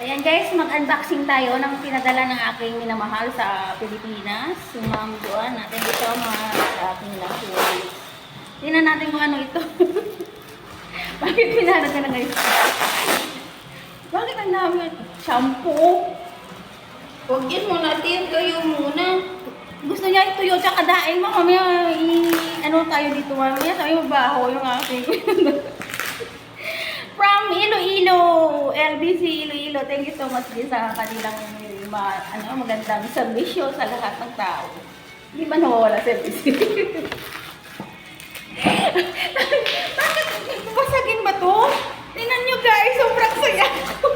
Ayan guys, mag-unboxing tayo ng pinadala ng aking minamahal sa Pilipinas. Si Ma'am Joan natin dito mga sa aking luxury. Tingnan natin kung ano ito. Bakit pinanag ka na guys? Bakit ang dami? Shampoo? Huwagin mo natin kayo muna. Gusto niya ituyo tsaka daing mo. Mamaya ano tayo dito. Mamaya sabi mo baho yung aking. From Iloilo, LBC Iloilo. Thank you so much din sa kanilang magandang servisyo sa lahat ng tao. Hindi ba nawawala service? Bakit basagin ba to? Tingnan nyo guys, sobrang saya ko.